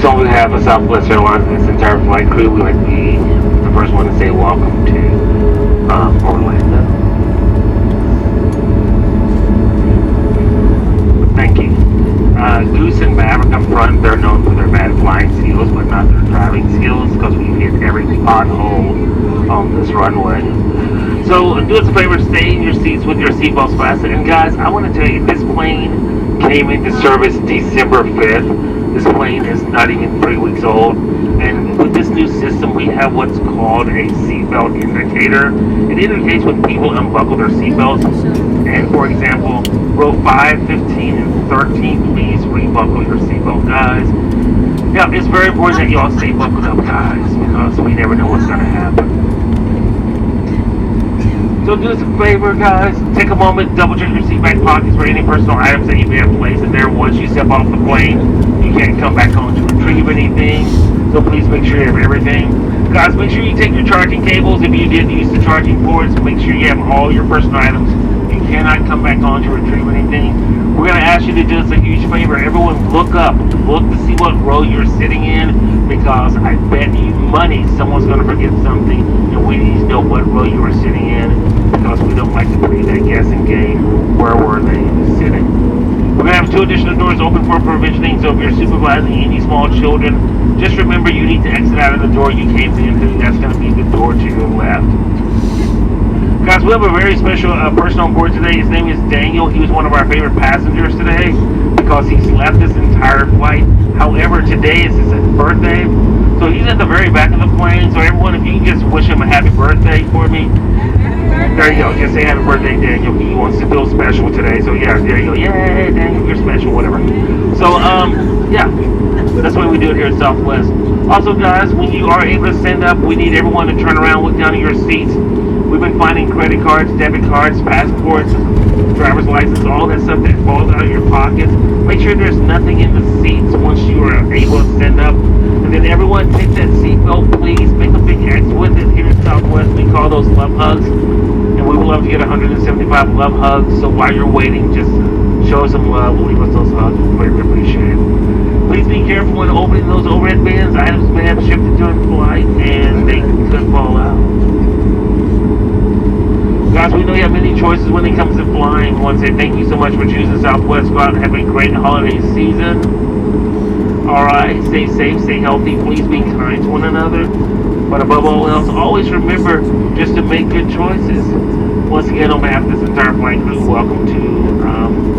So on behalf of Southwest Airlines and this entire flight crew, we'd like to be the first one to say welcome to Orlando. Thank you. Goose and Maverick up front, they're known for their bad flying skills, but not their driving skills, because we hit every pothole on this runway. So do us a favor, stay in your seats with your seatbelts fastened. And guys, I want to tell you, this plane came into service December 5th. This plane is not even 3 weeks old. And with this new system, we have what's called a seatbelt indicator. It indicates when people unbuckle their seatbelts. And for example, row 5, 15, and 13, please rebuckle your seatbelt, guys. Yeah, it's very important that y'all stay buckled up, guys, because we never know what's going to happen. So do us a favor, guys. Take a moment, double check your seat back pockets for any personal items that you may have placed in there. Once you step off the plane, you can't come back on to retrieve anything. So please make sure you have everything. Guys, make sure you take your charging cables. If you did use the charging ports, make sure you have all your personal items. You cannot come back on to retrieve anything. We're going to ask you to do us a huge favor. Everyone look up. Look to see what row you're sitting in, because I bet you money someone's going to forget something, and we need to know what row you were sitting in, because we don't like to play that guessing game. Where were they sitting? We're going to have 2 additional doors open for provisioning, so if you're supervising any small children, just remember you need to exit out of the door you came into. That's going to be the door to your left. Guys, we have a very special person on board today. His name is Daniel. He was one of our favorite passengers today because he slept this entire flight. However, today is his birthday, so he's at the very back of the plane. So everyone, if you can just wish him a happy birthday for me. There you go. Just say happy birthday, Daniel. He wants to feel special today. So yeah, there you go. Yay, Daniel, you're special, whatever. So yeah, that's why we do it here at Southwest. Also, guys, when you are able to stand up, we need everyone to turn around, look down at your seats. We've been finding credit cards, debit cards, passports, driver's license, all that stuff that falls out of your pockets. Make sure there's nothing in the seats once you are able to stand up. And then everyone, take that seatbelt, please. Make a big X with it here at Southwest. We call those love hugs. And we would love to get 175 love hugs. So while you're waiting, just show us some love. Leave us those hugs. We greatly appreciate it. Please be careful when opening those overhead bins. Items may have shifted during flight, and they could fall out. Guys, we know you have many choices when it comes to flying. We want to say thank you so much for choosing Southwest. Go out and have a great holiday season. Alright, stay safe, stay healthy. Please be kind to one another. But above all else, always remember just to make good choices. Once again, on behalf of this entire flight crew, welcome to